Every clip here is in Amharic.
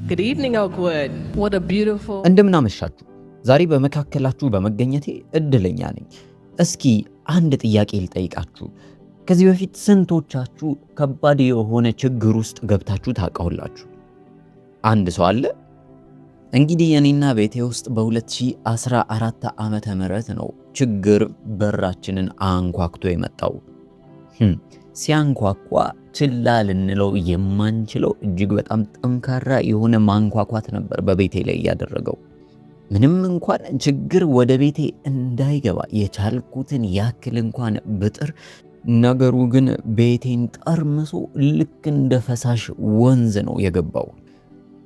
Good evening, Oakwood. What a beautiful... እንደምን አመሻችሁ። ዛሬ በመካከላችሁ በመገኘቴ እድለኛ ነኝ። እስኪ አንድ ጥያቄ ልጠይቃችሁ። ከዚህ በፊት ስንቶቻችሁ ከባድ የሆነ ችግር ውስጥ ገብታችሁ ታውቃላችሁ? አንድ ሰው አለ? እንግዲህ የኔና ቤቴ ውስጥ በ2014 ዓመተ ምህረት ነው ችግር በራችንን አንኳኩቶ የመጣው። ሲያንኳኳ ችላ ልንለው የማንችለው እጅግ በጣም ጠንካራ የሆነ ማንኳኳት ነበር በቤቴ ላይ ያደረገው። ምንም እንኳን ችግር ወደ ቤቴ እንዳይገባ የቻልኩትን ያክል እንኳን ብጥር፣ ነገሩ ግን ቤቴን ጠርምሶ ልክ እንደ ፈሳሽ ወንዝ ነው የገባው።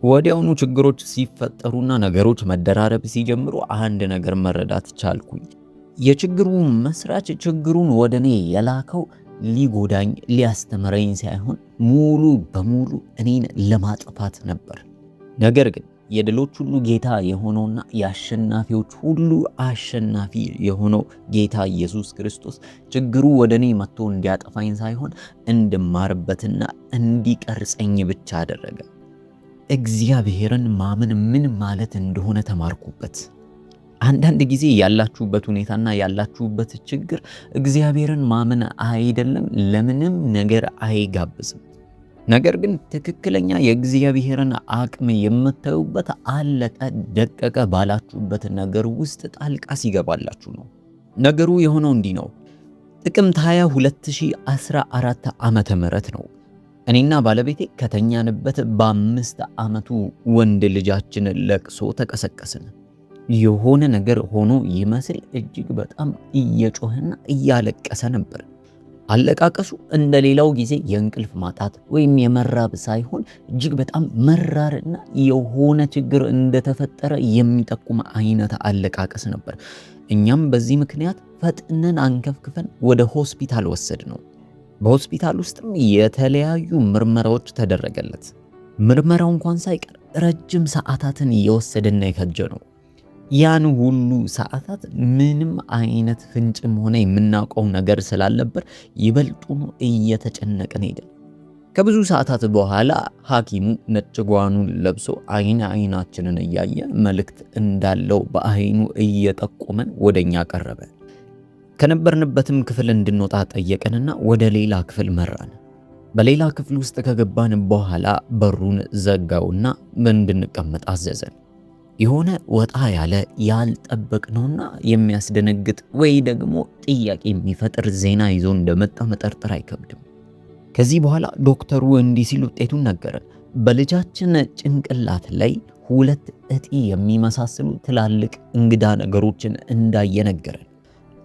ወዲያውኑ ችግሮች ሲፈጠሩና ነገሮች መደራረብ ሲጀምሩ አንድ ነገር መረዳት ቻልኩኝ። የችግሩ መስራች ችግሩን ወደኔ የላከው ሊጎዳኝ ሊያስተምረኝ ሳይሆን ሙሉ በሙሉ እኔን ለማጥፋት ነበር። ነገር ግን የድሎች ሁሉ ጌታ የሆነውና የአሸናፊዎች ሁሉ አሸናፊ የሆነው ጌታ ኢየሱስ ክርስቶስ ችግሩ ወደኔ መጥቶ እንዲያጠፋኝ ሳይሆን እንድማርበትና እንዲቀርጸኝ ብቻ አደረገ። እግዚአብሔርን ማመን ምን ማለት እንደሆነ ተማርኩበት። አንዳንድ ጊዜ ያላችሁበት ሁኔታና ያላችሁበት ችግር እግዚአብሔርን ማመን አይደለም፣ ለምንም ነገር አይጋብዝም። ነገር ግን ትክክለኛ የእግዚአብሔርን አቅም የምታዩበት አለቀ ደቀቀ ባላችሁበት ነገር ውስጥ ጣልቃ ሲገባላችሁ ነው። ነገሩ የሆነው እንዲህ ነው። ጥቅምት 20 2014 ዓመተ ምህረት ነው። እኔና ባለቤቴ ከተኛንበት በ5 ዓመቱ ወንድ ልጃችን ለቅሶ ተቀሰቀስን። የሆነ ነገር ሆኖ ይመስል እጅግ በጣም እየጮህና እያለቀሰ ነበር። አለቃቀሱ እንደሌላው ጊዜ የእንቅልፍ ማጣት ወይም የመራብ ሳይሆን እጅግ በጣም መራርና የሆነ ችግር እንደተፈጠረ የሚጠቁም አይነት አለቃቀስ ነበር። እኛም በዚህ ምክንያት ፈጥነን አንከፍክፈን ወደ ሆስፒታል ወሰድነው። በሆስፒታል ውስጥም የተለያዩ ምርመራዎች ተደረገለት። ምርመራው እንኳን ሳይቀር ረጅም ሰዓታትን እየወሰደና የፈጀ ነው። ያን ሁሉ ሰዓታት ምንም አይነት ፍንጭም ሆነ የምናውቀው ነገር ስላልነበር ይበልጡኑ እየተጨነቀን ሄደን። ከብዙ ሰዓታት በኋላ ሐኪሙ ነጭ ጓኑን ለብሶ አይናችንን እያየ መልእክት እንዳለው በአይኑ እየጠቆመን ወደኛ ቀረበ። ከነበርንበትም ክፍል እንድንወጣ ጠየቀንና ወደ ሌላ ክፍል መራን። በሌላ ክፍል ውስጥ ከገባን በኋላ በሩን ዘጋውና እንድንቀመጥ አዘዘን። የሆነ ወጣ ያለ ያልጠበቅነውና የሚያስደነግጥ ወይ ደግሞ ጥያቄ የሚፈጥር ዜና ይዞ እንደመጣ መጠርጠር አይከብድም። ከዚህ በኋላ ዶክተሩ እንዲህ ሲል ውጤቱን ነገረን። በልጃችን ጭንቅላት ላይ 2 እጢ የሚመሳሰሉ ትላልቅ እንግዳ ነገሮችን እንዳየ ነገረን።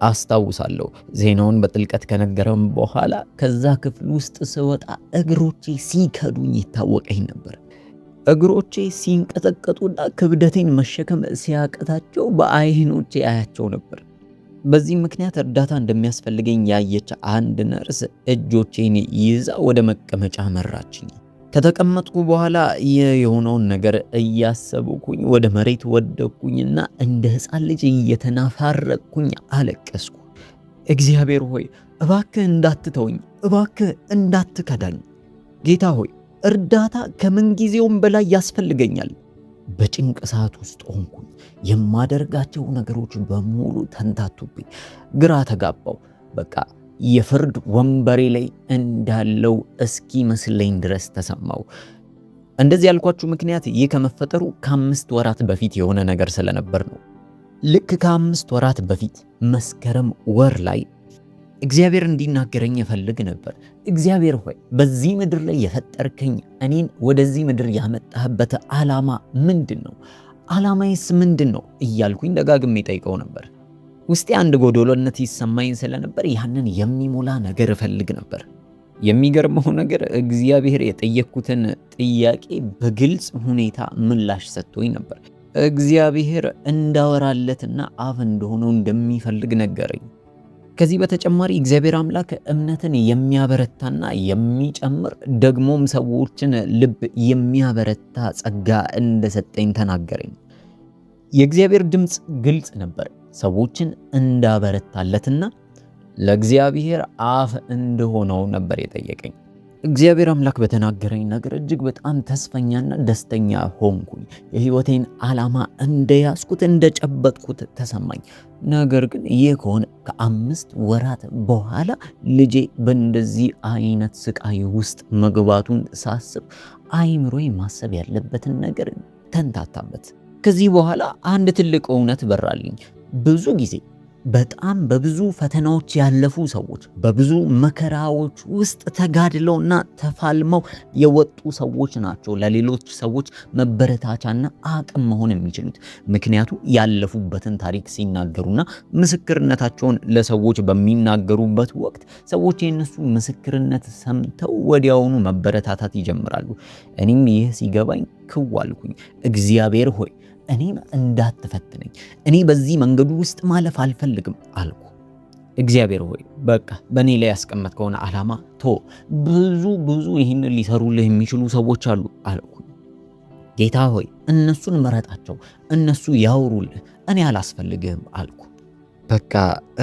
አስታውሳለሁ። ዜናውን በጥልቀት ከነገረን በኋላ ከዛ ክፍል ውስጥ ስወጣ እግሮቼ ሲከዱኝ ይታወቀኝ ነበር። እግሮቼ ሲንቀጠቀጡና ክብደቴን መሸከም ሲያቀታቸው በአይኖቼ አያቸው ነበር። በዚህ ምክንያት እርዳታ እንደሚያስፈልገኝ ያየች አንድ ነርስ እጆቼን ይዛ ወደ መቀመጫ መራችኝ። ከተቀመጥኩ በኋላ የሆነውን ነገር እያሰብኩኝ ወደ መሬት ወደቅኩኝና እንደ ሕፃን ልጅ እየተናፋረቅኩኝ አለቀስኩ። እግዚአብሔር ሆይ እባክህ እንዳትተውኝ፣ እባክህ እንዳትከዳኝ። ጌታ ሆይ እርዳታ ከምንጊዜውም በላይ ያስፈልገኛል። በጭንቅ ሰዓት ውስጥ ሆንኩኝ። የማደርጋቸው ነገሮች በሙሉ ተንታቱብኝ። ግራ ተጋባው። በቃ የፍርድ ወንበሬ ላይ እንዳለው እስኪ መስለኝ ድረስ ተሰማው። እንደዚህ ያልኳችሁ ምክንያት ይህ ከመፈጠሩ ከ5 ወራት በፊት የሆነ ነገር ስለነበር ነው። ልክ ከ5 ወራት በፊት መስከረም ወር ላይ እግዚአብሔር እንዲናገረኝ እፈልግ ነበር። እግዚአብሔር ሆይ በዚህ ምድር ላይ የፈጠርከኝ እኔን ወደዚህ ምድር ያመጣህበት ዓላማ ምንድን ነው? ዓላማዬስ ምንድን ነው እያልኩኝ ደጋግሜ ጠይቀው ነበር። ውስጤ አንድ ጎዶሎነት ይሰማኝ ስለነበር ያንን የሚሞላ ነገር እፈልግ ነበር። የሚገርመው ነገር እግዚአብሔር የጠየቅኩትን ጥያቄ በግልጽ ሁኔታ ምላሽ ሰጥቶኝ ነበር። እግዚአብሔር እንዳወራለትና አፍ እንደሆነው እንደሚፈልግ ነገረኝ። ከዚህ በተጨማሪ እግዚአብሔር አምላክ እምነትን የሚያበረታና የሚጨምር ደግሞም ሰዎችን ልብ የሚያበረታ ጸጋ እንደሰጠኝ ተናገረኝ። የእግዚአብሔር ድምፅ ግልጽ ነበር። ሰዎችን እንዳበረታለትና ለእግዚአብሔር አፍ እንደሆነው ነበር የጠየቀኝ። እግዚአብሔር አምላክ በተናገረኝ ነገር እጅግ በጣም ተስፈኛና ደስተኛ ሆንኩኝ። የህይወቴን ዓላማ እንደያዝኩት እንደጨበጥኩት ተሰማኝ። ነገር ግን ይህ ከሆነ ከ5 ወራት በኋላ ልጄ በእንደዚህ አይነት ስቃይ ውስጥ መግባቱን ሳስብ አይምሮዬ ማሰብ ያለበትን ነገር ተንታታበት። ከዚህ በኋላ አንድ ትልቅ እውነት በራልኝ። ብዙ ጊዜ በጣም በብዙ ፈተናዎች ያለፉ ሰዎች በብዙ መከራዎች ውስጥ ተጋድለውና ተፋልመው የወጡ ሰዎች ናቸው ለሌሎች ሰዎች መበረታቻና አቅም መሆን የሚችሉት። ምክንያቱም ያለፉበትን ታሪክ ሲናገሩና ምስክርነታቸውን ለሰዎች በሚናገሩበት ወቅት ሰዎች የነሱ ምስክርነት ሰምተው ወዲያውኑ መበረታታት ይጀምራሉ። እኔም ይህ ሲገባኝ ክው አልኩኝ። እግዚአብሔር ሆይ እኔን እንዳትፈትነኝ፣ እኔ በዚህ መንገዱ ውስጥ ማለፍ አልፈልግም አልኩ። እግዚአብሔር ሆይ በቃ በእኔ ላይ ያስቀመጥከውን ዓላማ ብዙ ይህንን ሊሰሩልህ የሚችሉ ሰዎች አሉ አልኩ። ጌታ ሆይ እነሱን መረጣቸው፣ እነሱ ያውሩልህ፣ እኔ አላስፈልግህም አልኩ። በቃ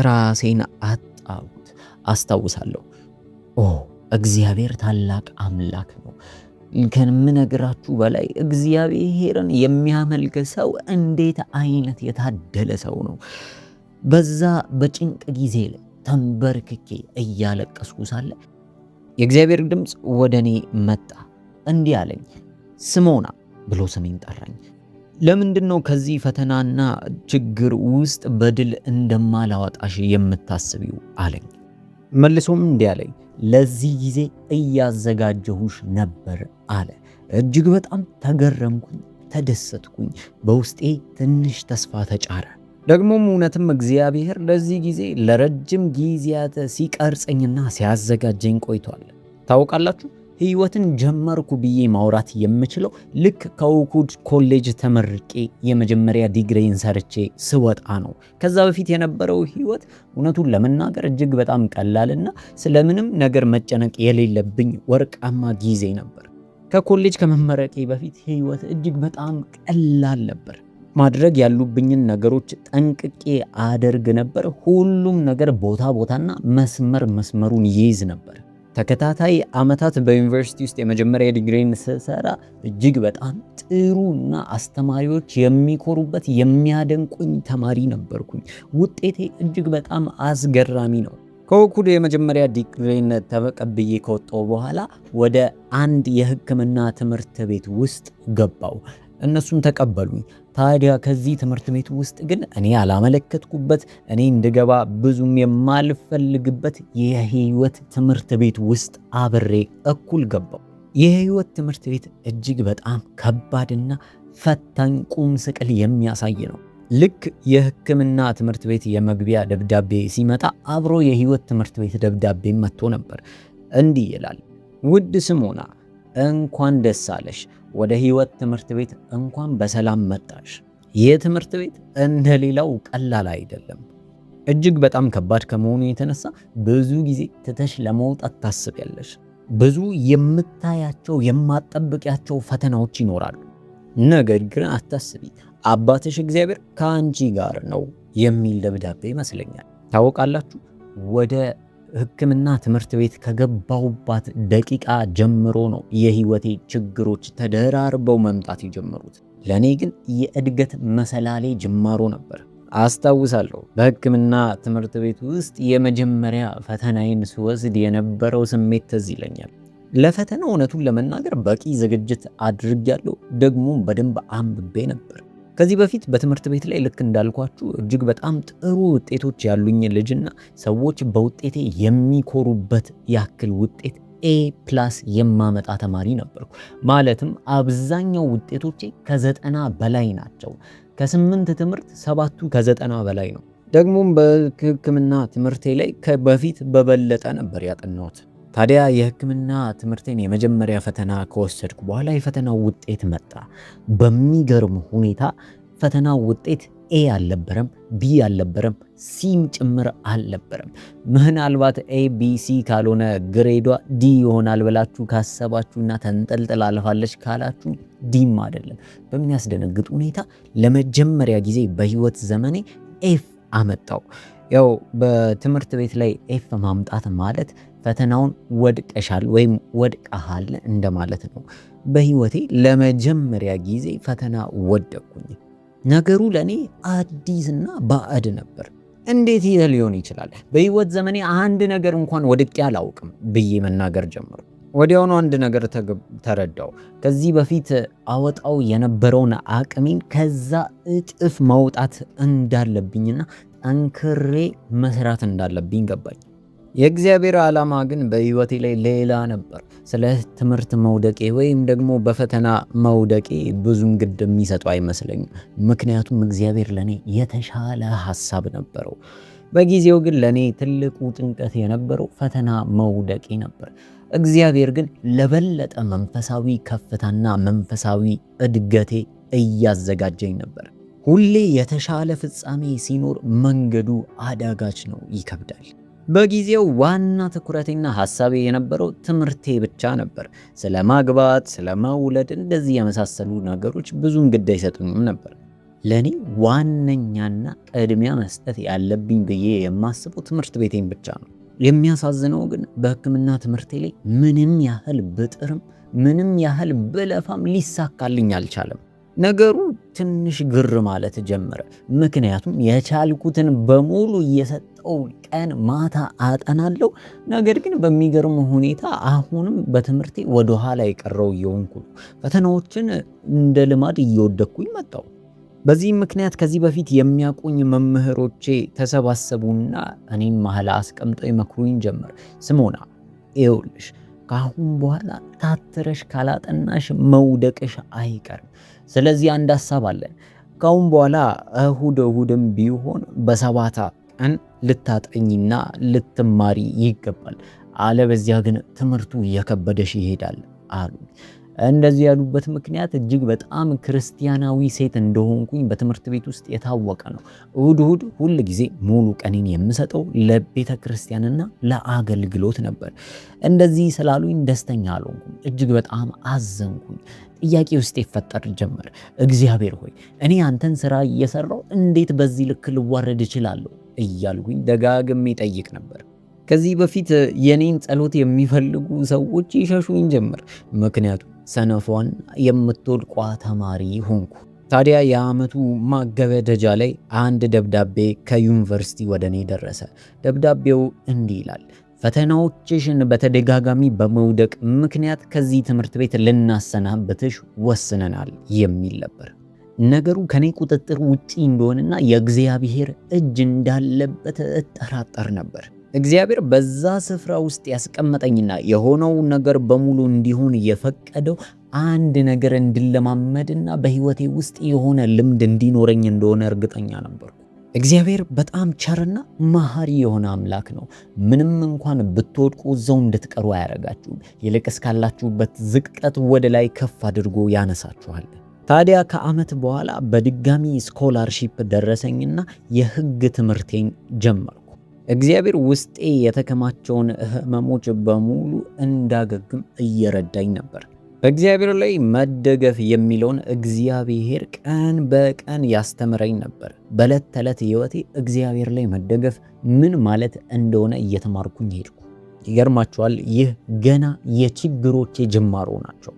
ራሴን አጣሁት። አስታውሳለሁ፣ እግዚአብሔር ታላቅ አምላክ ነው። ከምነግራችሁ በላይ እግዚአብሔርን የሚያመልክ ሰው እንዴት አይነት የታደለ ሰው ነው። በዛ በጭንቅ ጊዜ ላይ ተንበርክኬ እያለቀስኩ ሳለ የእግዚአብሔር ድምፅ ወደ እኔ መጣ። እንዲህ አለኝ፣ ስሞና ብሎ ስሜን ጠራኝ። ለምንድን ነው ከዚህ ፈተናና ችግር ውስጥ በድል እንደማላወጣሽ የምታስቢው አለኝ። መልሶም እንዲህ አለኝ፣ ለዚህ ጊዜ እያዘጋጀሁሽ ነበር አለ። እጅግ በጣም ተገረምኩኝ፣ ተደሰትኩኝ። በውስጤ ትንሽ ተስፋ ተጫረ። ደግሞም እውነትም እግዚአብሔር ለዚህ ጊዜ ለረጅም ጊዜያት ሲቀርጸኝና ሲያዘጋጀኝ ቆይቷል። ታውቃላችሁ፣ ህይወትን ጀመርኩ ብዬ ማውራት የምችለው ልክ ከኦክውድ ኮሌጅ ተመርቄ የመጀመሪያ ዲግሪን ሰርቼ ስወጣ ነው። ከዛ በፊት የነበረው ህይወት እውነቱን ለመናገር እጅግ በጣም ቀላልና ስለምንም ነገር መጨነቅ የሌለብኝ ወርቃማ ጊዜ ነበር። ከኮሌጅ ከመመረቄ በፊት ህይወት እጅግ በጣም ቀላል ነበር። ማድረግ ያሉብኝን ነገሮች ጠንቅቄ አደርግ ነበር። ሁሉም ነገር ቦታና መስመሩን ይይዝ ነበር። ተከታታይ ዓመታት በዩኒቨርሲቲ ውስጥ የመጀመሪያ ዲግሪን ስሰራ እጅግ በጣም ጥሩና አስተማሪዎች የሚኮሩበት የሚያደንቁኝ ተማሪ ነበርኩኝ። ውጤቴ እጅግ በጣም አስገራሚ ነው። ከኦክውድ የመጀመሪያ ዲግሪን ተቀብዬ ከወጣሁ በኋላ ወደ አንድ የሕክምና ትምህርት ቤት ውስጥ ገባው። እነሱም ተቀበሉኝ። ታዲያ ከዚህ ትምህርት ቤት ውስጥ ግን እኔ ያላመለከትኩበት እኔ እንድገባ ብዙም የማልፈልግበት የህይወት ትምህርት ቤት ውስጥ አብሬ እኩል ገባው። የህይወት ትምህርት ቤት እጅግ በጣም ከባድና ፈታኝ ቁም ስቅል የሚያሳይ ነው። ልክ የህክምና ትምህርት ቤት የመግቢያ ደብዳቤ ሲመጣ አብሮ የህይወት ትምህርት ቤት ደብዳቤ መጥቶ ነበር። እንዲህ ይላል፣ ውድ ስሞና እንኳን ደስ አለሽ፣ ወደ ህይወት ትምህርት ቤት እንኳን በሰላም መጣሽ። ይህ ትምህርት ቤት እንደሌላው ቀላል አይደለም። እጅግ በጣም ከባድ ከመሆኑ የተነሳ ብዙ ጊዜ ትተሽ ለመውጣት ታስቢያለሽ። ብዙ የምታያቸው የማጠብቂያቸው ፈተናዎች ይኖራሉ። ነገር ግን አታስቢ፣ አባትሽ እግዚአብሔር ከአንቺ ጋር ነው የሚል ደብዳቤ ይመስለኛል። ታውቃላችሁ፣ ወደ ሕክምና ትምህርት ቤት ከገባሁባት ደቂቃ ጀምሮ ነው የህይወቴ ችግሮች ተደራርበው መምጣት የጀመሩት። ለኔ ግን የእድገት መሰላሌ ጅማሮ ነበር። አስታውሳለሁ፣ በሕክምና ትምህርት ቤት ውስጥ የመጀመሪያ ፈተናዬን ስወስድ የነበረው ስሜት ትዝ ይለኛል። ለፈተናው እውነቱን ለመናገር በቂ ዝግጅት አድርጌያለሁ፣ ደግሞ በደንብ አንብቤ ነበር። ከዚህ በፊት በትምህርት ቤት ላይ ልክ እንዳልኳችሁ እጅግ በጣም ጥሩ ውጤቶች ያሉኝ ልጅና ሰዎች በውጤቴ የሚኮሩበት ያክል ውጤት A+ የማመጣ ተማሪ ነበርኩ። ማለትም አብዛኛው ውጤቶቼ ከ90 በላይ ናቸው። ከ8 ትምህርት 7ቱ ከ90 በላይ ነው። ደግሞም በሕክምና ትምህርቴ ላይ በፊት በበለጠ ነበር ያጠናሁት። ታዲያ የሕክምና ትምህርቴን የመጀመሪያ ፈተና ከወሰድኩ በኋላ የፈተናው ውጤት መጣ። በሚገርም ሁኔታ ፈተናው ውጤት A አልነበረም፣ B አልነበረም፣ Cም ጭምር አልነበረም። ምናልባት ABC ካልሆነ ግሬዷ D ይሆናል ብላችሁ ካሰባችሁና ተንጠልጥላ አልፋለች ካላችሁ Dም አይደለም። በሚያስደነግጥ ሁኔታ ለመጀመሪያ ጊዜ በህይወት ዘመኔ F አመጣው። ያው በትምህርት ቤት ላይ ኤፍ ማምጣት ማለት ፈተናውን ወድቀሻል ወይም ወድቀሃል እንደማለት ነው። በህይወቴ ለመጀመሪያ ጊዜ ፈተና ወደቅኩኝ። ነገሩ ለኔ አዲስና ባዕድ ነበር። እንዴት ይህ ሊሆን ይችላል? በህይወት ዘመኔ አንድ ነገር እንኳን ወድቄ አላውቅም ብዬ መናገር ጀመሩ። ወዲያውኑ አንድ ነገር ተረዳው። ከዚህ በፊት አወጣው የነበረውን አቅሜን ከዛ እጥፍ ማውጣት እንዳለብኝና ጠንክሬ መስራት እንዳለብኝ ገባኝ። የእግዚአብሔር ዓላማ ግን በህይወቴ ላይ ሌላ ነበር። ስለ ትምህርት መውደቄ ወይም ደግሞ በፈተና መውደቄ ብዙም ግድ የሚሰጠው አይመስለኝም። ምክንያቱም እግዚአብሔር ለኔ የተሻለ ሐሳብ ነበረው። በጊዜው ግን ለኔ ትልቁ ጭንቀት የነበረው ፈተና መውደቄ ነበር። እግዚአብሔር ግን ለበለጠ መንፈሳዊ ከፍታና መንፈሳዊ እድገቴ እያዘጋጀኝ ነበር። ሁሌ የተሻለ ፍጻሜ ሲኖር መንገዱ አዳጋች ነው፣ ይከብዳል። በጊዜው ዋና ትኩረቴና ሐሳቤ የነበረው ትምህርቴ ብቻ ነበር። ስለ ማግባት፣ ስለ መውለድ እንደዚህ የመሳሰሉ ነገሮች ብዙም ግድ አይሰጡኝም ነበር። ለኔ ዋነኛና ቅድሚያ መስጠት ያለብኝ ብዬ የማስበው ትምህርት ቤቴን ብቻ ነው። የሚያሳዝነው ግን በሕክምና ትምህርቴ ላይ ምንም ያህል ብጥርም ምንም ያህል ብለፋም ሊሳካልኝ አልቻለም። ነገሩ ትንሽ ግር ማለት ጀመረ። ምክንያቱም የቻልኩትን በሙሉ እየሰጠው ቀን ማታ አጠናለሁ። ነገር ግን በሚገርም ሁኔታ አሁንም በትምህርቴ ወደኋላ የቀረው እየሆንኩ ፈተናዎችን እንደ ልማድ እየወደኩኝ መጣሁ። በዚህም ምክንያት ከዚህ በፊት የሚያውቁኝ መምህሮቼ ተሰባሰቡና እኔም መሀል አስቀምጠው ይመክሩኝ ጀመር። ስሞና ይኸውልሽ፣ ከአሁን በኋላ ታትረሽ ካላጠናሽ መውደቅሽ አይቀርም። ስለዚህ አንድ ሐሳብ አለን። ከአሁን በኋላ እሁድም ቢሆን በሰባታ ቀን ልታጠኝና ልትማሪ ይገባል። አለበዚያ ግን ትምህርቱ እየከበደሽ ይሄዳል አሉ። እንደዚህ ያሉበት ምክንያት እጅግ በጣም ክርስቲያናዊ ሴት እንደሆንኩኝ በትምህርት ቤት ውስጥ የታወቀ ነው። እሁድ ሁል ጊዜ ሙሉ ቀኔን የምሰጠው ለቤተ ክርስቲያንና ለአገልግሎት ነበር። እንደዚህ ስላሉኝ ደስተኛ አልሆንኩም። እጅግ በጣም አዘንኩኝ። ጥያቄ ውስጥ ይፈጠር ጀመር። እግዚአብሔር ሆይ፣ እኔ አንተን ስራ እየሰራው እንዴት በዚህ ልክ ልዋረድ እችላለሁ እያልኩኝ ደጋግሜ ጠይቅ ነበር። ከዚህ በፊት የኔን ጸሎት የሚፈልጉ ሰዎች ይሸሹኝ ጀመር። ምክንያቱም ሰነፏን የምትወድቋ ተማሪ ሆንኩ። ታዲያ የዓመቱ ማገባደጃ ላይ አንድ ደብዳቤ ከዩኒቨርሲቲ ወደ እኔ ደረሰ። ደብዳቤው እንዲህ ይላል: ፈተናዎችሽን በተደጋጋሚ በመውደቅ ምክንያት ከዚህ ትምህርት ቤት ልናሰናብትሽ ወስነናል የሚል ነበር። ነገሩ ከኔ ቁጥጥር ውጪ እንደሆነና የእግዚአብሔር እጅ እንዳለበት እጠራጠር ነበር። እግዚአብሔር በዛ ስፍራ ውስጥ ያስቀመጠኝና የሆነው ነገር በሙሉ እንዲሆን የፈቀደው አንድ ነገር እንድለማመድና በህይወቴ ውስጥ የሆነ ልምድ እንዲኖረኝ እንደሆነ እርግጠኛ ነበርኩ። እግዚአብሔር በጣም ቸርና መሐሪ የሆነ አምላክ ነው። ምንም እንኳን ብትወድቁ እዛው እንድትቀሩ አያደርጋችሁም። ይልቅስ ካላችሁበት ዝቅጠት ወደ ላይ ከፍ አድርጎ ያነሳችኋል። ታዲያ ከዓመት በኋላ በድጋሚ ስኮላርሺፕ ደረሰኝና የህግ ትምህርቴን ጀመርኩ። እግዚአብሔር ውስጤ የተከማቸውን ህመሞች በሙሉ እንዳገግም እየረዳኝ ነበር። በእግዚአብሔር ላይ መደገፍ የሚለውን እግዚአብሔር ቀን በቀን ያስተምረኝ ነበር። በዕለት ተዕለት ህይወቴ እግዚአብሔር ላይ መደገፍ ምን ማለት እንደሆነ እየተማርኩኝ ሄድኩ። ይገርማችኋል፣ ይህ ገና የችግሮቼ ጅማሮ ናቸው።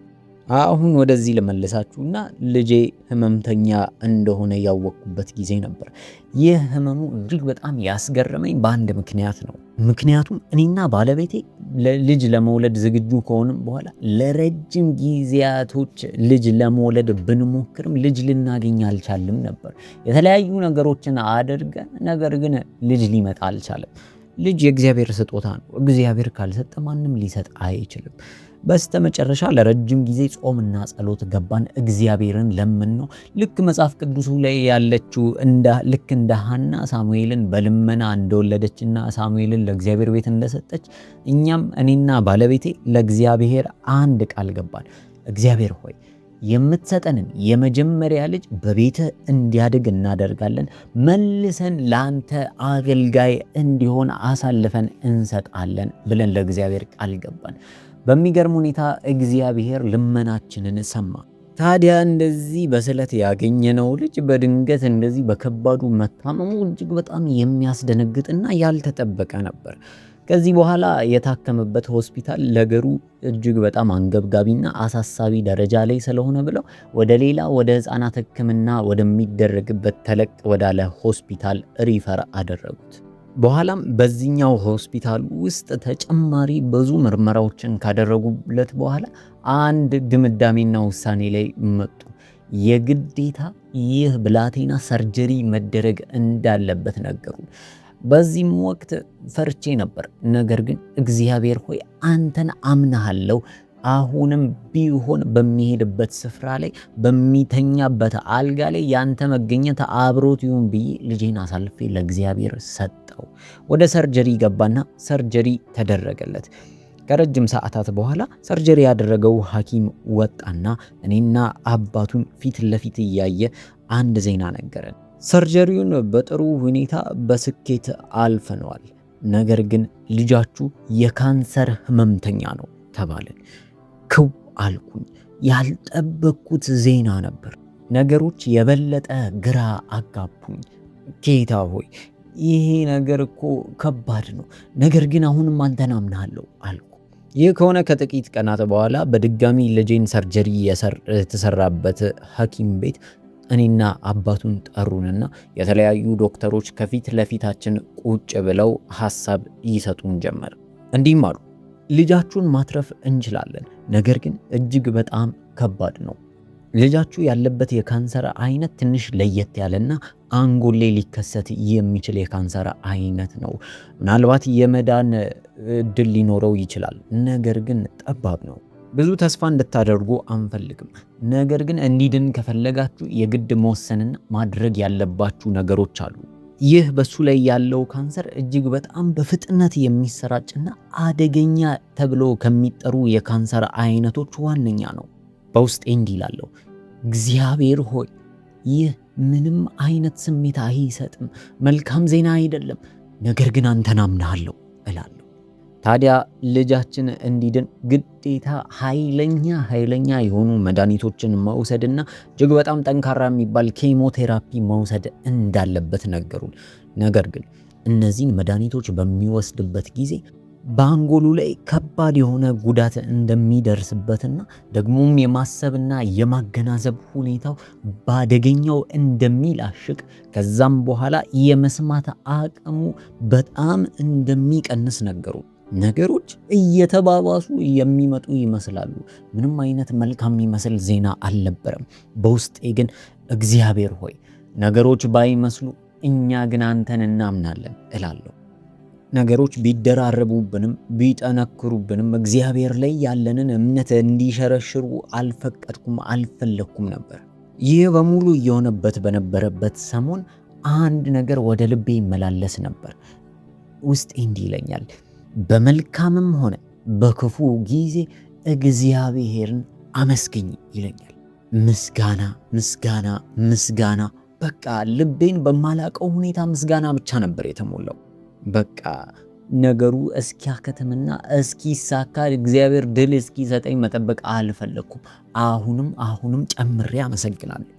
አሁን ወደዚህ ልመልሳችሁና ልጄ ህመምተኛ እንደሆነ ያወቅኩበት ጊዜ ነበር። ይህ ህመሙ እጅግ በጣም ያስገረመኝ በአንድ ምክንያት ነው። ምክንያቱም እኔና ባለቤቴ ልጅ ለመውለድ ዝግጁ ከሆንም በኋላ ለረጅም ጊዜያቶች ልጅ ለመውለድ ብንሞክርም ልጅ ልናገኝ አልቻልም ነበር። የተለያዩ ነገሮችን አድርገን ነገር ግን ልጅ ሊመጣ አልቻለም። ልጅ የእግዚአብሔር ስጦታ ነው። እግዚአብሔር ካልሰጠ ማንም ሊሰጥ አይችልም። በስተመጨረሻ ለረጅም ጊዜ ጾምና ጸሎት ገባን። እግዚአብሔርን ለምነው ልክ መጽሐፍ ቅዱሱ ላይ ያለችው ልክ እንደ ሐና ሳሙኤልን በልመና እንደወለደችና ሳሙኤልን ለእግዚአብሔር ቤት እንደሰጠች እኛም እኔና ባለቤቴ ለእግዚአብሔር አንድ ቃል ገባን። እግዚአብሔር ሆይ የምትሰጠንን የመጀመሪያ ልጅ በቤተ እንዲያድግ እናደርጋለን። መልሰን ለአንተ አገልጋይ እንዲሆን አሳልፈን እንሰጣለን ብለን ለእግዚአብሔር ቃል ገባን። በሚገርም ሁኔታ እግዚአብሔር ልመናችንን ሰማ። ታዲያ እንደዚህ በስለት ያገኘነው ልጅ በድንገት እንደዚህ በከባዱ መታመሙ እጅግ በጣም የሚያስደነግጥና ያልተጠበቀ ነበር። ከዚህ በኋላ የታከመበት ሆስፒታል ነገሩ እጅግ በጣም አንገብጋቢና አሳሳቢ ደረጃ ላይ ስለሆነ ብለው ወደ ህፃናት ሕክምና ወደሚደረግበት ተለቅ ወዳለ ሆስፒታል ሪፈር አደረጉት። በኋላም በዚህኛው ሆስፒታል ውስጥ ተጨማሪ ብዙ ምርመራዎችን ካደረጉለት በኋላ አንድ ድምዳሜና ውሳኔ ላይ መጡ። የግዴታ ይህ ብላቴና ሰርጀሪ መደረግ እንዳለበት ነገሩ። በዚህም ወቅት ፈርቼ ነበር። ነገር ግን እግዚአብሔር ሆይ አንተን አምናሃለሁ፣ አሁንም ቢሆን በሚሄድበት ስፍራ ላይ በሚተኛበት አልጋ ላይ ያንተ መገኘት አብሮት ይሁን ብዬ ልጄን አሳልፌ ለእግዚአብሔር ሰጠው። ወደ ሰርጀሪ ገባና ሰርጀሪ ተደረገለት። ከረጅም ሰዓታት በኋላ ሰርጀሪ ያደረገው ሐኪም ወጣና እኔና አባቱን ፊት ለፊት እያየ አንድ ዜና ነገረን። ሰርጀሪውን በጥሩ ሁኔታ በስኬት አልፈነዋል፣ ነገር ግን ልጃችሁ የካንሰር ህመምተኛ ነው ተባለን። ክው አልኩኝ። ያልጠበቅኩት ዜና ነበር። ነገሮች የበለጠ ግራ አጋቡኝ። ጌታ ሆይ ይሄ ነገር እኮ ከባድ ነው፣ ነገር ግን አሁንም አንተን አምናለሁ አልኩ። ይህ ከሆነ ከጥቂት ቀናት በኋላ በድጋሚ ልጄን ሰርጀሪ የተሰራበት ሐኪም ቤት እኔና አባቱን ጠሩንና የተለያዩ ዶክተሮች ከፊት ለፊታችን ቁጭ ብለው ሐሳብ ይሰጡን ጀመር። እንዲህም አሉ፣ ልጃችሁን ማትረፍ እንችላለን፣ ነገር ግን እጅግ በጣም ከባድ ነው። ልጃችሁ ያለበት የካንሰር አይነት ትንሽ ለየት ያለና አንጎል ላይ ሊከሰት የሚችል የካንሰር አይነት ነው። ምናልባት የመዳን እድል ሊኖረው ይችላል፣ ነገር ግን ጠባብ ነው። ብዙ ተስፋ እንድታደርጉ አንፈልግም። ነገር ግን እንዲድን ከፈለጋችሁ የግድ መወሰንና ማድረግ ያለባችሁ ነገሮች አሉ። ይህ በሱ ላይ ያለው ካንሰር እጅግ በጣም በፍጥነት የሚሰራጭና አደገኛ ተብሎ ከሚጠሩ የካንሰር አይነቶች ዋነኛ ነው። በውስጤ እንዲህ እላለሁ፣ እግዚአብሔር ሆይ ይህ ምንም አይነት ስሜት አይሰጥም፣ መልካም ዜና አይደለም፣ ነገር ግን አንተን አምናለሁ እላለሁ። ታዲያ ልጃችን እንዲድን ግዴታ ኃይለኛ የሆኑ መድኃኒቶችን መውሰድና እጅግ በጣም ጠንካራ የሚባል ኬሞቴራፒ መውሰድ እንዳለበት ነገሩን። ነገር ግን እነዚህን መድኃኒቶች በሚወስድበት ጊዜ በአንጎሉ ላይ ከባድ የሆነ ጉዳት እንደሚደርስበትና ደግሞም የማሰብና የማገናዘብ ሁኔታው በአደገኛው እንደሚላሽቅ ከዛም በኋላ የመስማት አቅሙ በጣም እንደሚቀንስ ነገሩ። ነገሮች እየተባባሱ የሚመጡ ይመስላሉ። ምንም አይነት መልካም የሚመስል ዜና አልነበረም። በውስጤ ግን እግዚአብሔር ሆይ ነገሮች ባይመስሉ እኛ ግን አንተን እናምናለን እላለሁ። ነገሮች ቢደራረቡብንም ቢጠነክሩብንም እግዚአብሔር ላይ ያለንን እምነት እንዲሸረሽሩ አልፈለኩም ነበር። ይህ በሙሉ እየሆነበት በነበረበት ሰሞን አንድ ነገር ወደ ልቤ ይመላለስ ነበር። ውስጤ እንዲህ ይለኛል፣ በመልካምም ሆነ በክፉ ጊዜ እግዚአብሔርን አመስግኝ ይለኛል። ምስጋና ምስጋና ምስጋና። በቃ ልቤን በማላቀው ሁኔታ ምስጋና ብቻ ነበር የተሞላው። በቃ ነገሩ እስኪያከትምና እስኪሳካ እግዚአብሔር ድል እስኪሰጠኝ መጠበቅ አልፈለኩም። አሁንም ጨምሬ አመሰግናለሁ።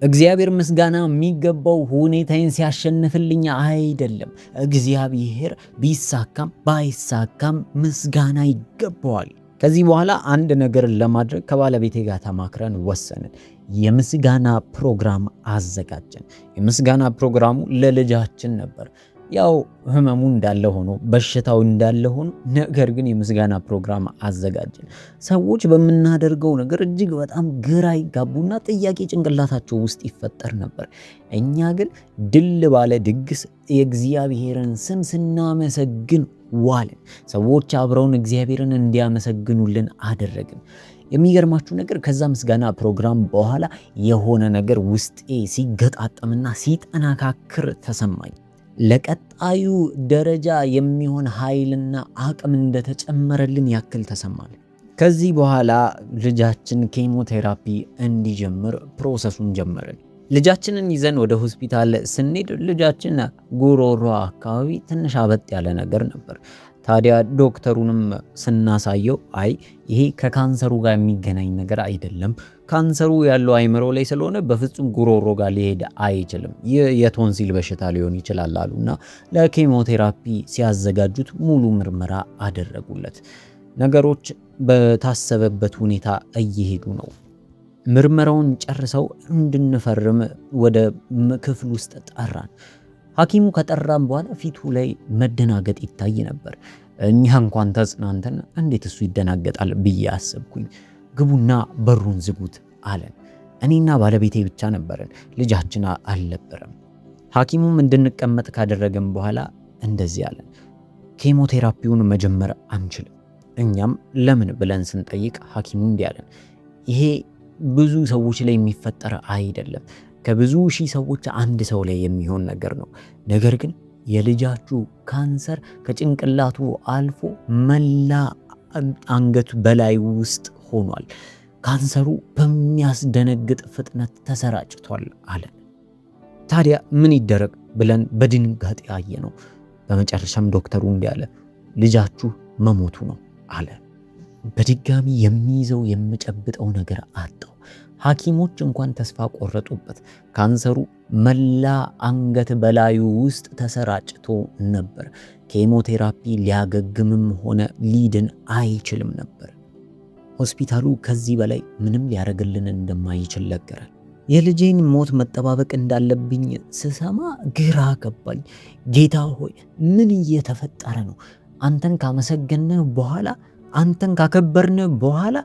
እግዚአብሔር ምስጋና የሚገባው ሁኔታዬን ሲያሸንፍልኝ አይደለም። እግዚአብሔር ቢሳካም ባይሳካም ምስጋና ይገባዋል። ከዚህ በኋላ አንድ ነገር ለማድረግ ከባለቤቴ ጋር ተማክረን ወሰንን። የምስጋና ፕሮግራም አዘጋጀን። የምስጋና ፕሮግራሙ ለልጃችን ነበር። ያው ህመሙ እንዳለ ሆኖ በሽታው እንዳለ ሆኖ፣ ነገር ግን የምስጋና ፕሮግራም አዘጋጀን። ሰዎች በምናደርገው ነገር እጅግ በጣም ግራ ይጋቡና ጥያቄ ጭንቅላታቸው ውስጥ ይፈጠር ነበር። እኛ ግን ድል ባለ ድግስ የእግዚአብሔርን ስም ስናመሰግን ዋልን። ሰዎች አብረውን እግዚአብሔርን እንዲያመሰግኑልን አደረግን። የሚገርማችሁ ነገር ከዛ ምስጋና ፕሮግራም በኋላ የሆነ ነገር ውስጤ ሲገጣጠምና ሲጠናካክር ተሰማኝ። ለቀጣዩ ደረጃ የሚሆን ኃይልና አቅም እንደተጨመረልን ያክል ተሰማል። ከዚህ በኋላ ልጃችን ኬሞቴራፒ እንዲጀምር ፕሮሰሱን ጀመርን። ልጃችንን ይዘን ወደ ሆስፒታል ስንሄድ ልጃችን ጉሮሮ አካባቢ ትንሽ አበጥ ያለ ነገር ነበር። ታዲያ ዶክተሩንም ስናሳየው አይ ይሄ ከካንሰሩ ጋር የሚገናኝ ነገር አይደለም፣ ካንሰሩ ያለው አይምሮ ላይ ስለሆነ በፍጹም ጉሮሮ ጋር ሊሄድ አይችልም። ይህ የቶንሲል በሽታ ሊሆን ይችላል አሉና ለኬሞቴራፒ ሲያዘጋጁት ሙሉ ምርመራ አደረጉለት። ነገሮች በታሰበበት ሁኔታ እየሄዱ ነው። ምርመራውን ጨርሰው እንድንፈርም ወደ ክፍል ውስጥ ጠራን። ሐኪሙ ከጠራም በኋላ ፊቱ ላይ መደናገጥ ይታይ ነበር። እኛ እንኳን ተጽናንተን እንዴት እሱ ይደናገጣል ብዬ አሰብኩኝ። ግቡና በሩን ዝጉት አለን። እኔና ባለቤቴ ብቻ ነበርን፣ ልጃችን አልነበረም። ሐኪሙም እንድንቀመጥ ካደረገን በኋላ እንደዚህ አለን፣ ኬሞቴራፒውን መጀመር አንችልም። እኛም ለምን ብለን ስንጠይቅ ሐኪሙ እንዲህ አለን፣ ይሄ ብዙ ሰዎች ላይ የሚፈጠር አይደለም፣ ከብዙ ሺህ ሰዎች አንድ ሰው ላይ የሚሆን ነገር ነው። ነገር ግን የልጃችሁ ካንሰር ከጭንቅላቱ አልፎ መላ አንገቱ በላይ ውስጥ ሆኗል። ካንሰሩ በሚያስደነግጥ ፍጥነት ተሰራጭቷል አለን። ታዲያ ምን ይደረግ ብለን በድንጋጤ አየ ነው። በመጨረሻም ዶክተሩ እንዲህ አለ፣ ልጃችሁ መሞቱ ነው አለ። በድጋሚ የሚይዘው የምጨብጠው ነገር አጣው። ሐኪሞች እንኳን ተስፋ ቆረጡበት። ካንሰሩ መላ አንገት በላዩ ውስጥ ተሰራጭቶ ነበር። ኬሞቴራፒ ሊያገግምም ሆነ ሊድን አይችልም ነበር። ሆስፒታሉ ከዚህ በላይ ምንም ሊያደርግልን እንደማይችል ነገረን። የልጄን ሞት መጠባበቅ እንዳለብኝ ስሰማ ግራ ገባኝ። ጌታ ሆይ ምን እየተፈጠረ ነው? አንተን ካመሰገንህ በኋላ አንተን ካከበርን በኋላ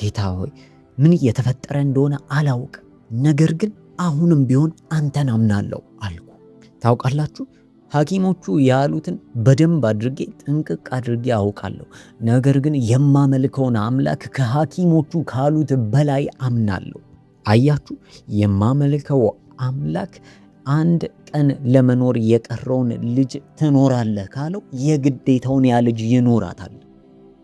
ጌታ ሆይ ምን እየተፈጠረ እንደሆነ አላውቅም፣ ነገር ግን አሁንም ቢሆን አንተን አምናለሁ አልኩ። ታውቃላችሁ ሐኪሞቹ ያሉትን በደንብ አድርጌ ጥንቅቅ አድርጌ አውቃለሁ። ነገር ግን የማመልከውን አምላክ ከሐኪሞቹ ካሉት በላይ አምናለሁ። አያችሁ፣ የማመልከው አምላክ አንድ ቀን ለመኖር የቀረውን ልጅ ትኖራለህ ካለው የግዴታውን ያ ልጅ ይኖራታል።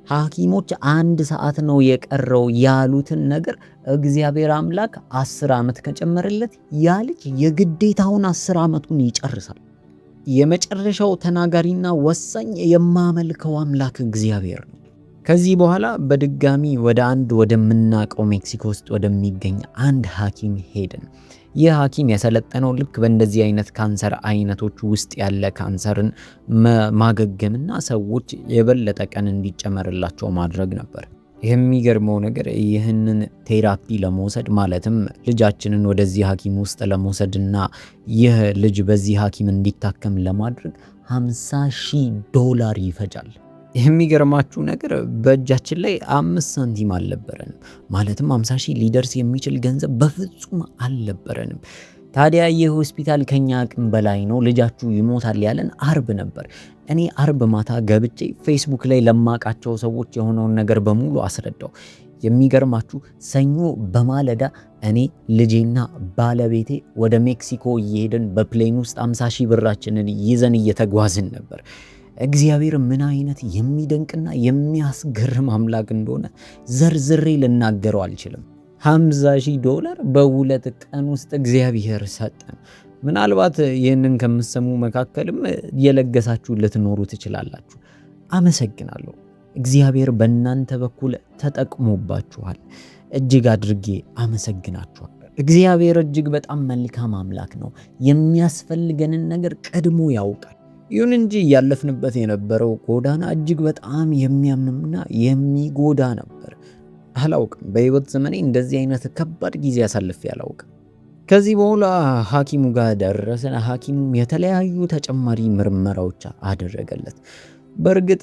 ሐኪሞች 1 ሰዓት ነው የቀረው ያሉትን ነገር እግዚአብሔር አምላክ 10 ዓመት ከጨመረለት ያ ልጅ የግዴታውን 10 ዓመቱን ይጨርሳል። የመጨረሻው ተናጋሪና ወሳኝ የማመልከው አምላክ እግዚአብሔር ነው። ከዚህ በኋላ በድጋሚ ወደምናውቀው ሜክሲኮ ውስጥ ወደሚገኝ አንድ ሐኪም ሄድን። ይህ ሐኪም የሰለጠነው ልክ በእንደዚህ አይነት ካንሰር አይነቶች ውስጥ ያለ ካንሰርን ማገገምና ሰዎች የበለጠ ቀን እንዲጨመርላቸው ማድረግ ነበር። የሚገርመው ነገር ይህንን ቴራፒ ለመውሰድ ማለትም ልጃችንን ወደዚህ ሐኪም ውስጥ ለመውሰድና ይህ ልጅ በዚህ ሐኪም እንዲታከም ለማድረግ $50,000 ይፈጃል። የሚገርማችሁ ነገር በእጃችን ላይ 5 ሳንቲም አልነበረንም። ማለትም 50,000 ሊደርስ የሚችል ገንዘብ በፍጹም አልነበረንም። ታዲያ ይህ ሆስፒታል ከኛ አቅም በላይ ነው፣ ልጃችሁ ይሞታል ያለን አርብ ነበር። እኔ አርብ ማታ ገብቼ ፌስቡክ ላይ ለማቃቸው ሰዎች የሆነውን ነገር በሙሉ አስረዳው። የሚገርማችሁ ሰኞ በማለዳ እኔ ልጄና ባለቤቴ ወደ ሜክሲኮ እየሄድን በፕሌን ውስጥ 50,000 ብራችንን ይዘን እየተጓዝን ነበር። እግዚአብሔር ምን አይነት የሚደንቅና የሚያስገርም አምላክ እንደሆነ ዘርዝሬ ልናገረው አልችልም። $50,000 በ2 ቀን ውስጥ እግዚአብሔር ሰጠን። ምናልባት ይህንን ከምትሰሙ መካከልም የለገሳችሁ ልትኖሩ ትችላላችሁ። አመሰግናለሁ። እግዚአብሔር በእናንተ በኩል ተጠቅሞባችኋል። እጅግ አድርጌ አመሰግናችኋል። እግዚአብሔር እጅግ በጣም መልካም አምላክ ነው። የሚያስፈልገንን ነገር ቀድሞ ያውቃል። ይሁን እንጂ ያለፍንበት የነበረው ጎዳና እጅግ በጣም የሚያምምና የሚጎዳ ነበር። አላውቅም፣ በህይወት ዘመኔ እንደዚህ አይነት ከባድ ጊዜ አሳልፌ አላውቅም። ከዚህ በኋላ ሐኪሙ ጋር ደረሰን። ሐኪሙም የተለያዩ ተጨማሪ ምርመራዎች አደረገለት። በእርግጥ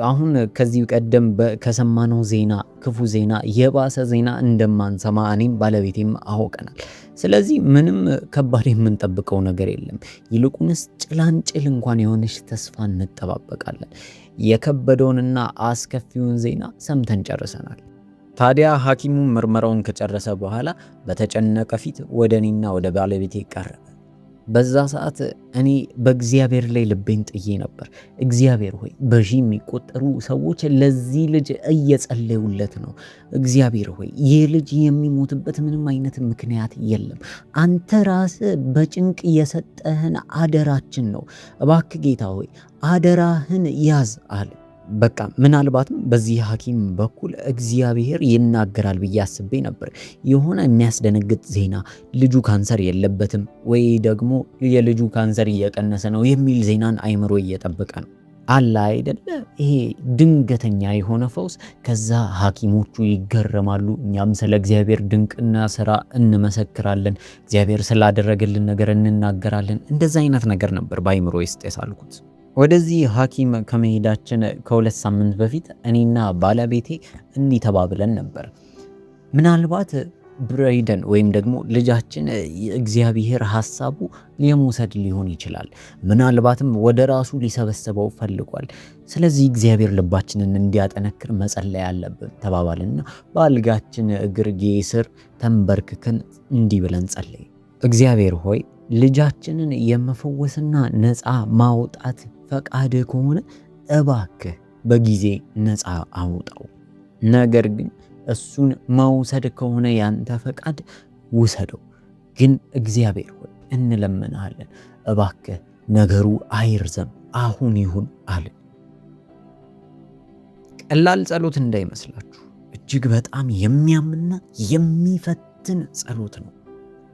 አሁን ከዚህ ቀደም ከሰማነው ዜና ክፉ ዜና የባሰ ዜና እንደማንሰማ እኔም ባለቤቴም አውቀናል። ስለዚህ ምንም ከባድ የምንጠብቀው ነገር የለም። ይልቁንስ ጭላንጭል እንኳን የሆነች ተስፋ እንጠባበቃለን። የከበደውንና አስከፊውን ዜና ሰምተን ጨርሰናል። ታዲያ ሐኪሙ ምርመራውን ከጨረሰ በኋላ በተጨነቀ ፊት ወደ እኔና ወደ ባለቤቴ ቀረበ። በዛ ሰዓት እኔ በእግዚአብሔር ላይ ልቤን ጥዬ ነበር። እግዚአብሔር ሆይ በሺህ የሚቆጠሩ ሰዎች ለዚህ ልጅ እየጸለዩለት ነው። እግዚአብሔር ሆይ ይህ ልጅ የሚሞትበት ምንም አይነት ምክንያት የለም። አንተ ራስህ በጭንቅ የሰጠህን አደራችን ነው። እባክህ ጌታ ሆይ አደራህን ያዝ አለ። በቃ ምናልባትም በዚህ ሐኪም በኩል እግዚአብሔር ይናገራል ብዬ አስቤ ነበር። የሆነ የሚያስደነግጥ ዜና ልጁ ካንሰር የለበትም ወይ ደግሞ የልጁ ካንሰር እየቀነሰ ነው የሚል ዜናን አይምሮ እየጠበቀ ነው አለ አይደለ? ይሄ ድንገተኛ የሆነ ፈውስ። ከዛ ሐኪሞቹ ይገረማሉ፣ እኛም ስለ እግዚአብሔር ድንቅና ስራ እንመሰክራለን፣ እግዚአብሔር ስላደረገልን ነገር እንናገራለን። እንደዛ አይነት ነገር ነበር በአይምሮ ውስጥ የሳልኩት። ወደዚህ ሐኪም ከመሄዳችን ከ2 ሳምንት በፊት እኔና ባለቤቴ እንዲህ ተባብለን ነበር። ምናልባት ብሬይደን ወይም ደግሞ ልጃችን እግዚአብሔር ሐሳቡ የመውሰድ ሊሆን ይችላል። ምናልባትም ወደ ራሱ ሊሰበስበው ፈልጓል። ስለዚህ እግዚአብሔር ልባችንን እንዲያጠነክር መጸለይ አለብን ተባባልና በአልጋችን እግርጌ ስር ተንበርክከን እንዲህ ብለን ጸለይ። እግዚአብሔር ሆይ ልጃችንን የመፈወስና ነፃ ማውጣት ፈቃድ ከሆነ እባክህ በጊዜ ነፃ አውጣው። ነገር ግን እሱን መውሰድ ከሆነ ያንተ ፈቃድ ውሰደው። ግን እግዚአብሔር ሆይ እንለምንሃለን፣ እባክህ ነገሩ አይርዘም፣ አሁን ይሁን አለን። ቀላል ጸሎት እንዳይመስላችሁ፣ እጅግ በጣም የሚያምና የሚፈትን ጸሎት ነው።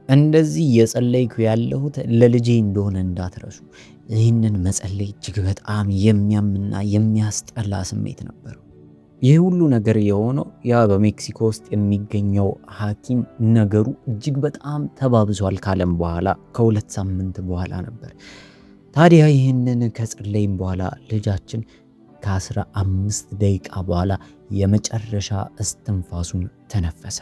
እንደዚህ የጸለይኩ ያለሁት ለልጄ እንደሆነ እንዳትረሱ። ይህንን መጸለይ እጅግ በጣም የሚያምና የሚያስጠላ ስሜት ነበረው። ይህ ሁሉ ነገር የሆነው ያ በሜክሲኮ ውስጥ የሚገኘው ሐኪም ነገሩ እጅግ በጣም ተባብሷል ካለም በኋላ ከ2 ሳምንት በኋላ ነበር። ታዲያ ይህንን ከጸለይም በኋላ ልጃችን ከ15 ደቂቃ በኋላ የመጨረሻ እስትንፋሱን ተነፈሰ።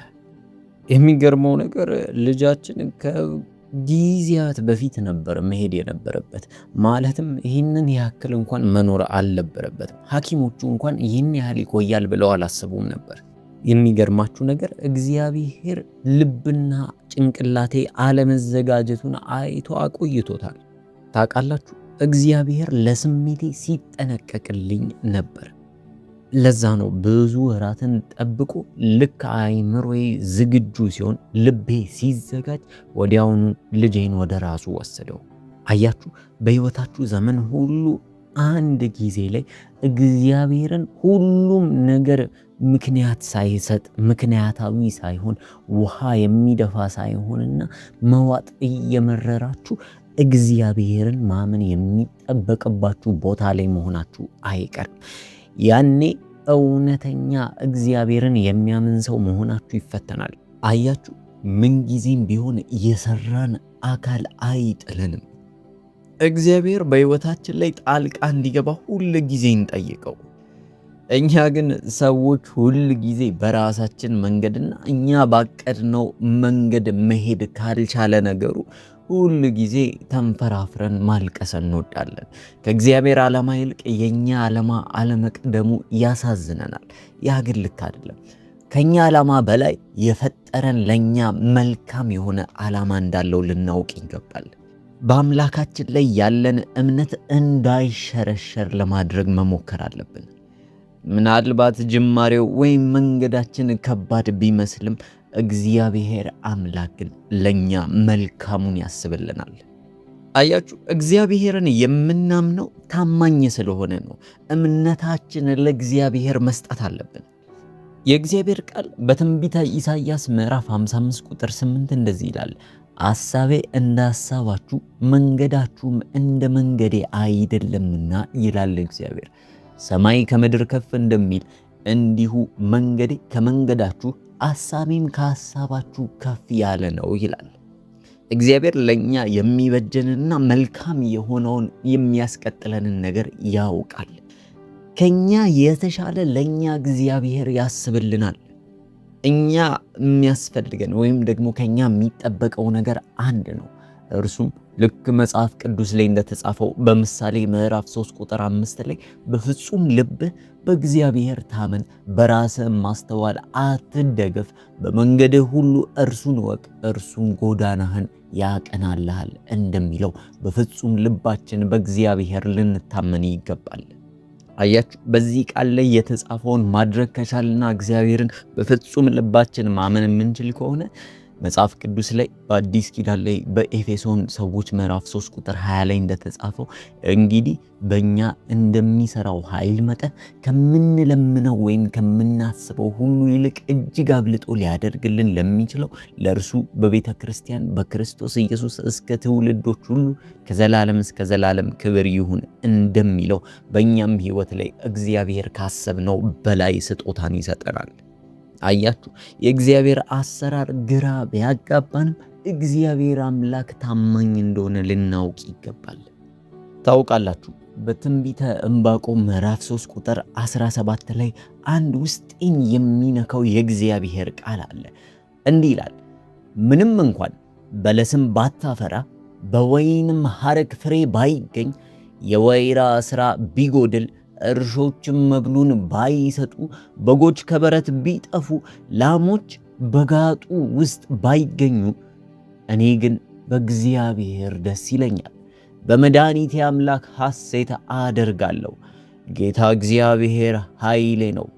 የሚገርመው ነገር ልጃችን ከጊዜያት በፊት ነበር መሄድ የነበረበት። ማለትም ይህንን ያክል እንኳን መኖር አልነበረበትም። ሐኪሞቹ እንኳን ይህን ያህል ይቆያል ብለው አላሰቡም ነበር። የሚገርማችሁ ነገር እግዚአብሔር ልብና ጭንቅላቴ አለመዘጋጀቱን አይቶ አቆይቶታል። ታውቃላችሁ፣ እግዚአብሔር ለስሜቴ ሲጠነቀቅልኝ ነበር። ለዛ ነው ብዙ ወራትን ጠብቆ ልክ አይምሮዬ ዝግጁ ሲሆን ልቤ ሲዘጋጅ ወዲያውኑ ልጄን ወደ ራሱ ወሰደው። አያችሁ፣ በሕይወታችሁ ዘመን ሁሉ አንድ ጊዜ ላይ እግዚአብሔርን ሁሉም ነገር ምክንያት ሳይሰጥ ምክንያታዊ ሳይሆን ውሃ የሚደፋ ሳይሆንና መዋጥ እየመረራችሁ እግዚአብሔርን ማመን የሚጠበቅባችሁ ቦታ ላይ መሆናችሁ አይቀርም። ያኔ እውነተኛ እግዚአብሔርን የሚያምን ሰው መሆናችሁ ይፈተናል። አያችሁ፣ ምንጊዜም ቢሆን የሰራን አካል አይጥለንም። እግዚአብሔር በሕይወታችን ላይ ጣልቃ እንዲገባ ሁል ጊዜ እንጠይቀው። እኛ ግን ሰዎች ሁል ጊዜ በራሳችን መንገድና እኛ ባቀድነው መንገድ መሄድ ካልቻለ ነገሩ ሁል ጊዜ ተንፈራፍረን ማልቀስ እንወዳለን። ከእግዚአብሔር ዓላማ ይልቅ የኛ ዓላማ አለመቅደሙ ያሳዝነናል። ያ ግን ልክ አይደለም። ከኛ ዓላማ በላይ የፈጠረን ለኛ መልካም የሆነ ዓላማ እንዳለው ልናውቅ ይገባል። በአምላካችን ላይ ያለን እምነት እንዳይሸረሸር ለማድረግ መሞከር አለብን። ምናልባት ጅማሬው ወይም መንገዳችን ከባድ ቢመስልም እግዚአብሔር አምላክ ግን ለኛ መልካሙን ያስብልናል። አያችሁ፣ እግዚአብሔርን የምናምነው ታማኝ ስለሆነ ነው። እምነታችንን ለእግዚአብሔር መስጠት አለብን። የእግዚአብሔር ቃል በትንቢተ ኢሳይያስ ምዕራፍ 55 ቁጥር 8 እንደዚህ ይላል፣ ሐሳቤ እንደ ሐሳባችሁ መንገዳችሁም እንደ መንገዴ አይደለምና ይላል እግዚአብሔር። ሰማይ ከምድር ከፍ እንደሚል እንዲሁ መንገዴ ከመንገዳችሁ ሐሳቤም ከሐሳባችሁ ከፍ ያለ ነው ይላል። እግዚአብሔር ለኛ የሚበጀንና መልካም የሆነውን የሚያስቀጥለንን ነገር ያውቃል። ከኛ የተሻለ ለኛ እግዚአብሔር ያስብልናል። እኛ የሚያስፈልገን ወይም ደግሞ ከኛ የሚጠበቀው ነገር አንድ ነው። እርሱም ልክ መጽሐፍ ቅዱስ ላይ እንደተጻፈው በምሳሌ ምዕራፍ 3 ቁጥር 5 ላይ በፍጹም ልብህ በእግዚአብሔር ታመን፣ በራስህ ማስተዋል አትደገፍ፣ በመንገድህ ሁሉ እርሱን ወቅ፣ እርሱም ጎዳናህን ያቀናልሃል እንደሚለው በፍጹም ልባችን በእግዚአብሔር ልንታመን ይገባል። አያችሁ፣ በዚህ ቃል ላይ የተጻፈውን ማድረግ ከቻልና እግዚአብሔርን በፍጹም ልባችን ማመን የምንችል ከሆነ መጽሐፍ ቅዱስ ላይ በአዲስ ኪዳን ላይ በኤፌሶን ሰዎች ምዕራፍ 3 ቁጥር 20 ላይ እንደተጻፈው እንግዲህ በእኛ እንደሚሰራው ኃይል መጠን ከምንለምነው ወይም ከምናስበው ሁሉ ይልቅ እጅግ አብልጦ ሊያደርግልን ለሚችለው ለእርሱ በቤተ ክርስቲያን በክርስቶስ ኢየሱስ እስከ ትውልዶች ሁሉ ከዘላለም እስከ ዘላለም ክብር ይሁን እንደሚለው በእኛም ሕይወት ላይ እግዚአብሔር ካሰብነው በላይ ስጦታን ይሰጠናል። አያችሁ፣ የእግዚአብሔር አሰራር ግራ ቢያጋባንም እግዚአብሔር አምላክ ታማኝ እንደሆነ ልናውቅ ይገባል። ታውቃላችሁ፣ በትንቢተ ዕንባቆም ምዕራፍ 3 ቁጥር 17 ላይ አንድ ውስጤን የሚነካው የእግዚአብሔር ቃል አለ። እንዲህ ይላል፣ ምንም እንኳን በለስም ባታፈራ በወይንም ሐረግ ፍሬ ባይገኝ የወይራ ሥራ ቢጎድል እርሾችም መብሉን ባይሰጡ በጎች ከበረት ቢጠፉ ላሞች በጋጡ ውስጥ ባይገኙ እኔ ግን በእግዚአብሔር ደስ ይለኛል፣ በመድኃኒቴ አምላክ ሐሴት አደርጋለሁ። ጌታ እግዚአብሔር ኃይሌ ነው፣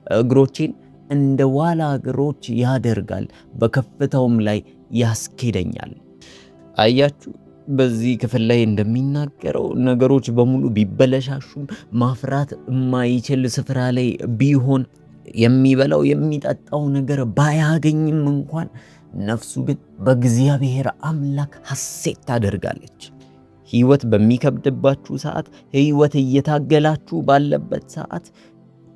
እግሮቼን እንደ ዋላ እግሮች ያደርጋል፣ በከፍታውም ላይ ያስኬደኛል። አያችሁ፣ በዚህ ክፍል ላይ እንደሚናገረው ነገሮች በሙሉ ቢበለሻሹም ማፍራት የማይችል ስፍራ ላይ ቢሆን የሚበላው የሚጠጣው ነገር ባያገኝም እንኳን ነፍሱ ግን በእግዚአብሔር አምላክ ሐሴት ታደርጋለች። ሕይወት በሚከብድባችሁ ሰዓት፣ ሕይወት እየታገላችሁ ባለበት ሰዓት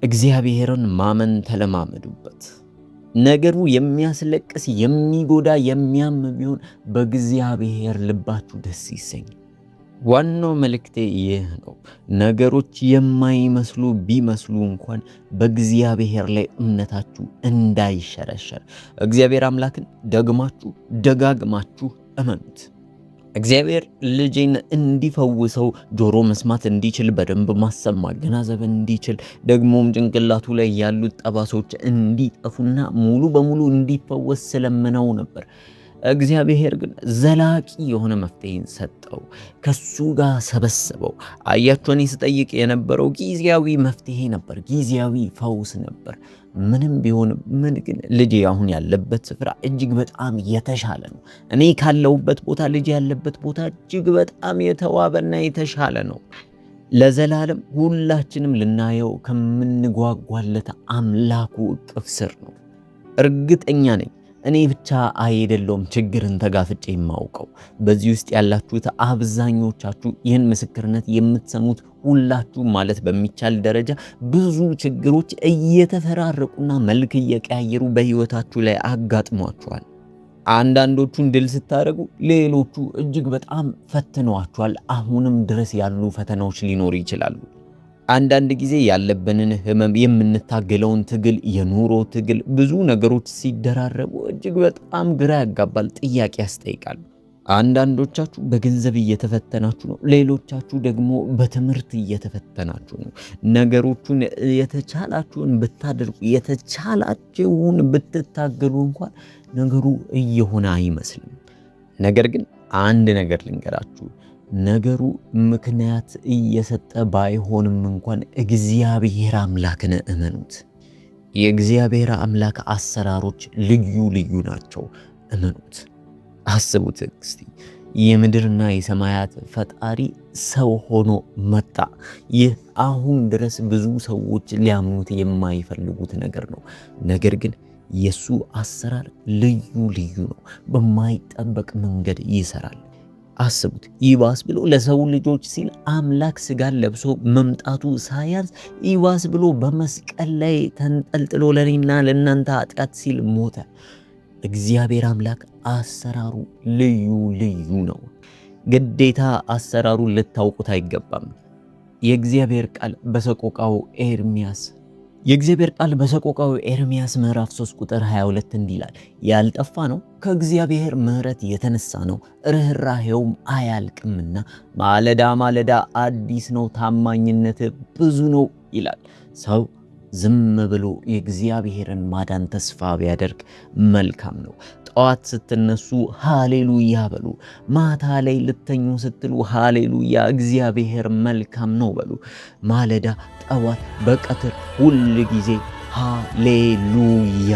እግዚአብሔርን ማመን ተለማመዱበት። ነገሩ የሚያስለቅስ የሚጎዳ የሚያም ቢሆን በእግዚአብሔር ልባችሁ ደስ ይሰኝ። ዋናው መልእክቴ ይህ ነው። ነገሮች የማይመስሉ ቢመስሉ እንኳን በእግዚአብሔር ላይ እምነታችሁ እንዳይሸረሸር እግዚአብሔር አምላክን ደግማችሁ ደጋግማችሁ እመኑት። እግዚአብሔር ልጄን እንዲፈውሰው ጆሮ መስማት እንዲችል በደንብ ማሰብ ማገናዘብ እንዲችል ደግሞም ጭንቅላቱ ላይ ያሉት ጠባሶች እንዲጠፉና ሙሉ በሙሉ እንዲፈወስ ስለምነው ነበር። እግዚአብሔር ግን ዘላቂ የሆነ መፍትሄን ሰጠው፣ ከሱ ጋር ሰበሰበው። አያችሁ፣ እኔ ስጠይቅ የነበረው ጊዜያዊ መፍትሄ ነበር፣ ጊዜያዊ ፈውስ ነበር። ምንም ቢሆን ምን ግን ልጄ አሁን ያለበት ስፍራ እጅግ በጣም የተሻለ ነው። እኔ ካለሁበት ቦታ ልጄ ያለበት ቦታ እጅግ በጣም የተዋበና የተሻለ ነው። ለዘላለም ሁላችንም ልናየው ከምንጓጓለት አምላኩ እቅፍ ስር ነው። እርግጠኛ ነኝ እኔ ብቻ አይደለሁም ችግርን ተጋፍጬ የማውቀው። በዚህ ውስጥ ያላችሁት አብዛኞቻችሁ ይህን ምስክርነት የምትሰሙት ሁላችሁ ማለት በሚቻል ደረጃ ብዙ ችግሮች እየተፈራረቁና መልክ እየቀያየሩ በሕይወታችሁ ላይ አጋጥሟችኋል። አንዳንዶቹን ድል ስታደርጉ፣ ሌሎቹ እጅግ በጣም ፈትነዋችኋል። አሁንም ድረስ ያሉ ፈተናዎች ሊኖሩ ይችላሉ። አንዳንድ ጊዜ ያለብንን ህመም፣ የምንታገለውን ትግል፣ የኑሮ ትግል፣ ብዙ ነገሮች ሲደራረቡ እጅግ በጣም ግራ ያጋባል፣ ጥያቄ ያስጠይቃሉ። አንዳንዶቻችሁ በገንዘብ እየተፈተናችሁ ነው፣ ሌሎቻችሁ ደግሞ በትምህርት እየተፈተናችሁ ነው። ነገሮቹን የተቻላችሁን ብታደርጉ፣ የተቻላችሁን ብትታገሉ እንኳን ነገሩ እየሆነ አይመስልም። ነገር ግን አንድ ነገር ልንገራችሁ፣ ነገሩ ምክንያት እየሰጠ ባይሆንም እንኳን እግዚአብሔር አምላክን እመኑት። የእግዚአብሔር አምላክ አሰራሮች ልዩ ልዩ ናቸው፣ እመኑት። አስቡት እስቲ፣ የምድርና የሰማያት ፈጣሪ ሰው ሆኖ መጣ። ይህ አሁን ድረስ ብዙ ሰዎች ሊያምኑት የማይፈልጉት ነገር ነው። ነገር ግን የሱ አሰራር ልዩ ልዩ ነው። በማይጠበቅ መንገድ ይሰራል። አስቡት፣ ይባስ ብሎ ለሰው ልጆች ሲል አምላክ ስጋን ለብሶ መምጣቱ ሳያንስ ይባስ ብሎ በመስቀል ላይ ተንጠልጥሎ ለኔና ለእናንተ ኃጢአት ሲል ሞተ። እግዚአብሔር አምላክ አሰራሩ ልዩ ልዩ ነው። ግዴታ አሰራሩን ልታውቁት አይገባም። የእግዚአብሔር ቃል በሰቆቃው ኤርምያስ ምዕራፍ 3 ቁጥር 22 እንዲህ ይላል፣ ያልጠፋ ነው ከእግዚአብሔር ምሕረት የተነሳ ነው፣ ርኅራኄውም አያልቅምና ማለዳ ማለዳ አዲስ ነው፣ ታማኝነት ብዙ ነው ይላል። ሰው ዝም ብሎ የእግዚአብሔርን ማዳን ተስፋ ቢያደርግ መልካም ነው። ጠዋት ስትነሱ ሃሌሉያ በሉ። ማታ ላይ ልተኙ ስትሉ ሃሌሉያ እግዚአብሔር መልካም ነው በሉ። ማለዳ፣ ጠዋት፣ በቀትር ሁል ጊዜ ሃሌሉያ